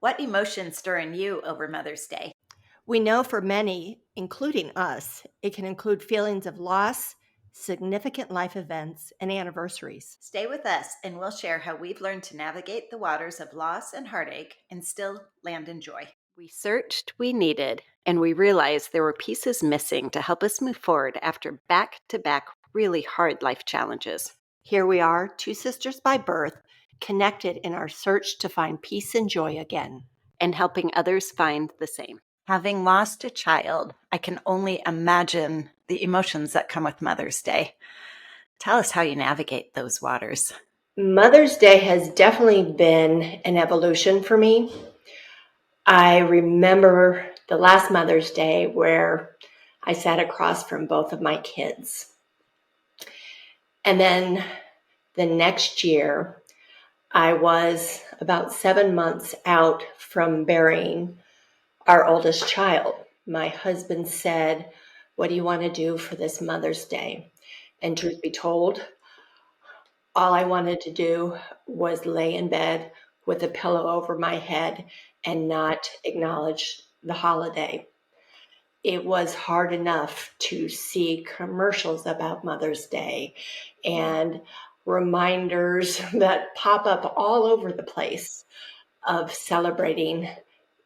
What emotions stir in you over Mother's Day? We know for many, including us, it can include feelings of loss, significant life events, and anniversaries. Stay with us and we'll share how we've learned to navigate the waters of loss and heartache and still land in joy. We searched, we needed, and we realized there were pieces missing to help us move forward after back to back really hard life challenges. Here we are, two sisters by birth, connected in our search to find peace and joy again. And helping others find the same. Having lost a child, I can only imagine the emotions that come with Mother's Day. Tell us how you navigate those waters. Mother's Day has definitely been an evolution for me. I remember the last Mother's Day where I sat across from both of my kids. And then the next year, I was about 7 months out from burying our oldest child. My husband said, "What do you want to do for this Mother's Day?" And truth be told, all I wanted to do was lay in bed with a pillow over my head and not acknowledge the holiday. It was hard enough to see commercials about Mother's Day and reminders that pop up all over the place of celebrating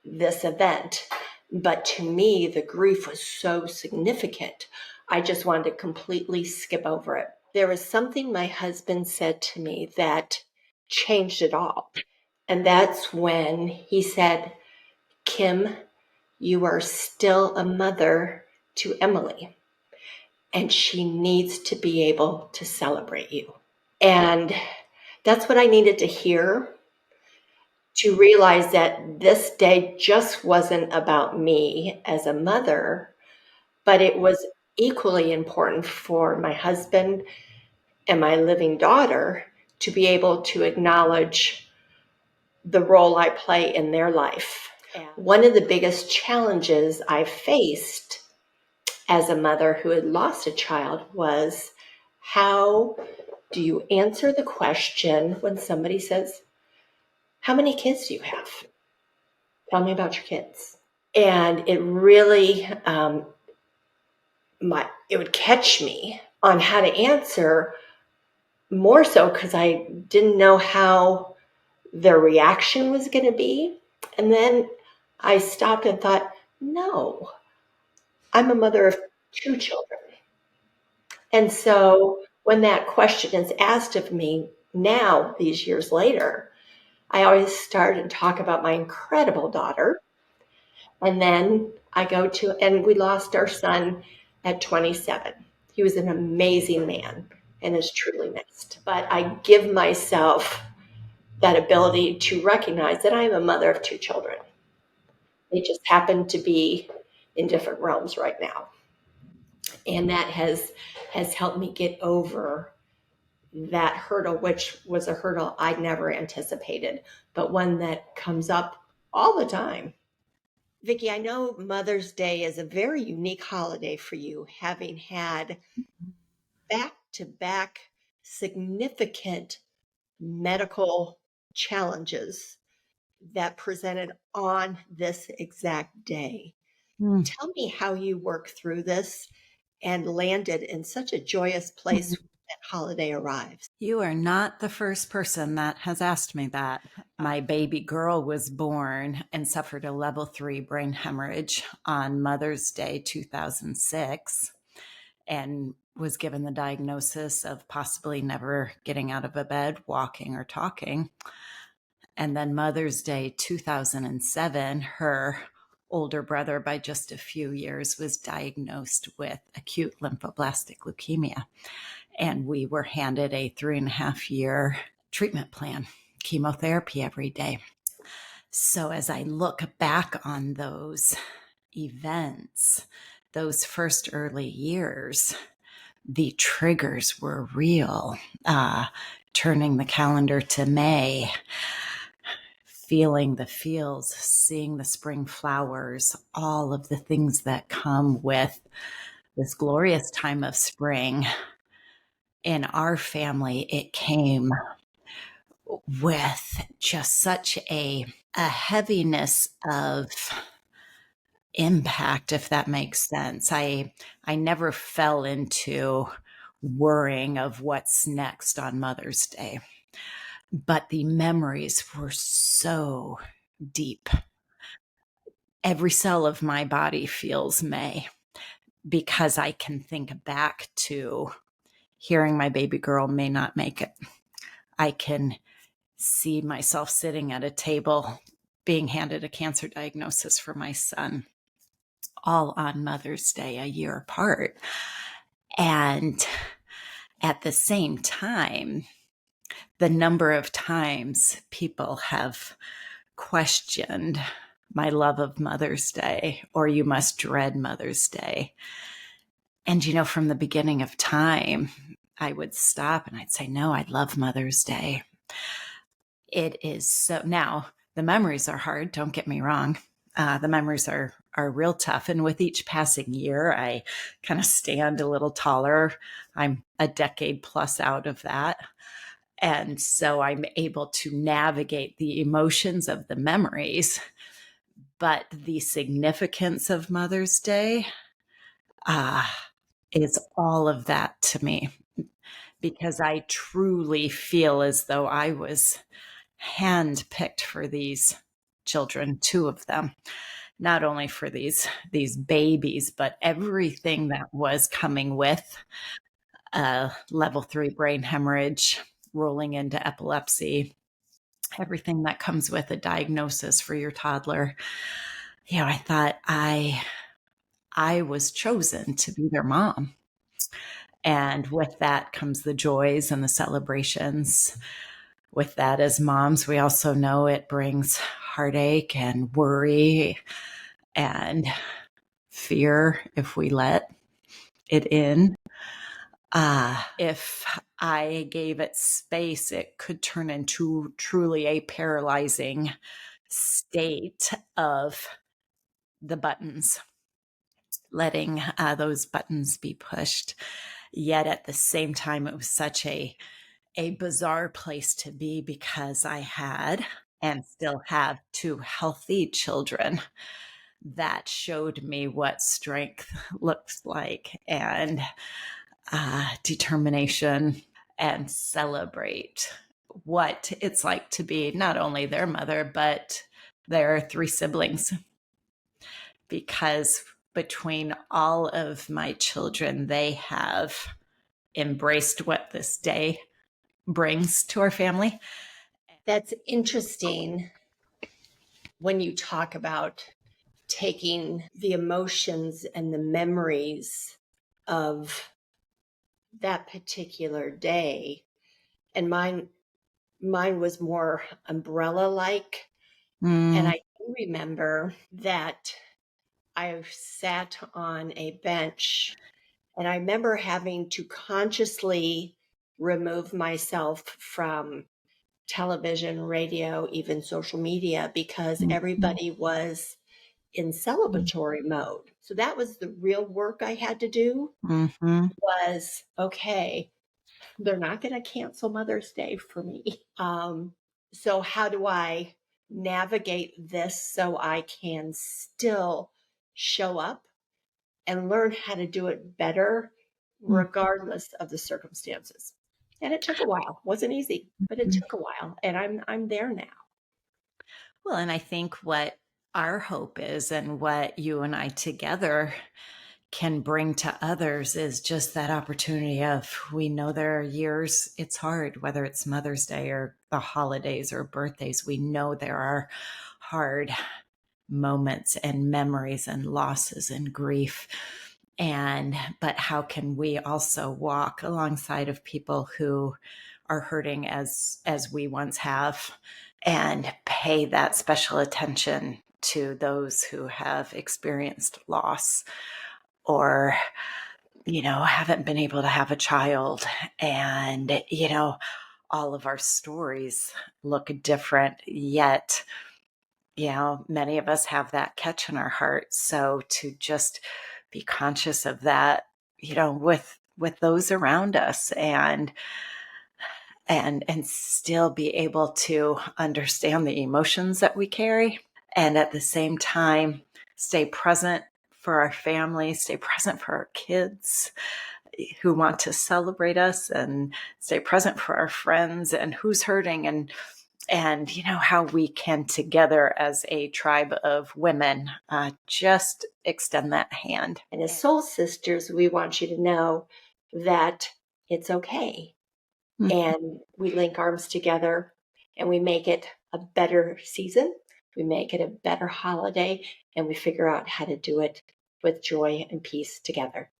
this event. But to me, the grief was so significant, I just wanted to completely skip over it. There was something my husband said to me that changed it all. And that's when he said, "Kim, you are still a mother to Emily, and she needs to be able to celebrate you." And that's what I needed to hear to realize that this day just wasn't about me as a mother, but it was equally important for my husband and my living daughter to be able to acknowledge the role I play in their life. One of the biggest challenges I faced as a mother who had lost a child was, how do you answer the question when somebody says, "How many kids do you have? Tell me about your kids." And it really, it would catch me on how to answer, more so because I didn't know how their reaction was going to be. And then I stopped and thought, no, I'm a mother of two children. And so when that question is asked of me now, these years later, I always start and talk about my incredible daughter. And then I go to, and we lost our son at 27. He was an amazing man and is truly missed. But I give myself that ability to recognize that I am a mother of two children. They just happen to be in different realms right now. And that has helped me get over that hurdle, which was a hurdle I'd never anticipated, but one that comes up all the time. Vicki, I know Mother's Day is a very unique holiday for you, having had back-to-back significant medical challenges that presented on this exact day. Tell me how you worked through this and landed in such a joyous place when that holiday arrives. You are not the first person that has asked me that. My baby girl was born and suffered a level 3 brain hemorrhage on Mother's Day 2006 and was given the diagnosis of possibly never getting out of a bed, walking, or talking. And then Mother's Day 2007, her older brother by just a few years was diagnosed with acute lymphoblastic leukemia. And we were handed a 3.5-year treatment plan, chemotherapy every day. So as I look back on those events, those first early years, the triggers were real. Turning the calendar to May, feeling the feels, seeing the spring flowers, all of the things that come with this glorious time of spring. In our family, it came with just such a heaviness of impact, if that makes sense. I never fell into worrying of what's next on Mother's Day, but the memories were so deep. Every cell of my body feels May because I can think back to hearing my baby girl may not make it. I can see myself sitting at a table being handed a cancer diagnosis for my son, all on Mother's Day, a year apart. And at the same time, the number of times people have questioned my love of Mother's Day, or you must dread Mother's Day. And, from the beginning of time, I would stop and I'd say, no, I love Mother's Day. It is so. Now, the memories are hard, don't get me wrong. The memories are real tough. And with each passing year, I kind of stand a little taller. I'm a decade plus out of that. And so I'm able to navigate the emotions of the memories. But the significance of Mother's Day is all of that to me, because I truly feel as though I was handpicked for these children, two of them, not only for these babies, but everything that was coming with a level 3 brain hemorrhage, rolling into epilepsy, everything that comes with a diagnosis for your toddler. I thought I was chosen to be their mom. And with that comes the joys and the celebrations. With that, as moms, we also know it brings heartache and worry and fear if we let it in. If I gave it space, it could turn into truly a paralyzing state of the buttons, letting those buttons be pushed. Yet at the same time, it was such a bizarre place to be, because I had and still have two healthy children that showed me what strength looks like, and determination, and celebrate what it's like to be not only their mother, but their three siblings. Because between all of my children, they have embraced what this day brings to our family. That's interesting when you talk about taking the emotions and the memories of that particular day. And mine was more umbrella like. And I do remember that I sat on a bench, and I remember having to consciously remove myself from television, radio, even social media, because everybody was in celebratory mode. So that was the real work I had to do. Mm-hmm. Was okay, they're not going to cancel Mother's Day for me. So how do I navigate this so I can still show up and learn how to do it better regardless of the circumstances? And it took a while. It wasn't easy, but it took a while, and I'm there now. Well, and I think what our hope is, and what you and I together can bring to others, is just that opportunity of, we know there are years it's hard, whether it's Mother's Day or the holidays or birthdays. We know there are hard moments and memories and losses and grief. But how can we also walk alongside of people who are hurting as we once have, and pay that special attention to those who have experienced loss, or haven't been able to have a child. And all of our stories look different, yet many of us have that catch in our heart. So to just be conscious of that, with those around us, and and still be able to understand the emotions that we carry, and at the same time stay present for our family, stay present for our kids who want to celebrate us, and stay present for our friends and who's hurting, and how we can together as a tribe of women just extend that hand. And as soul sisters, we want you to know that it's okay. And we link arms together and we make it a better season. We make it a better holiday, and we figure out how to do it with joy and peace together.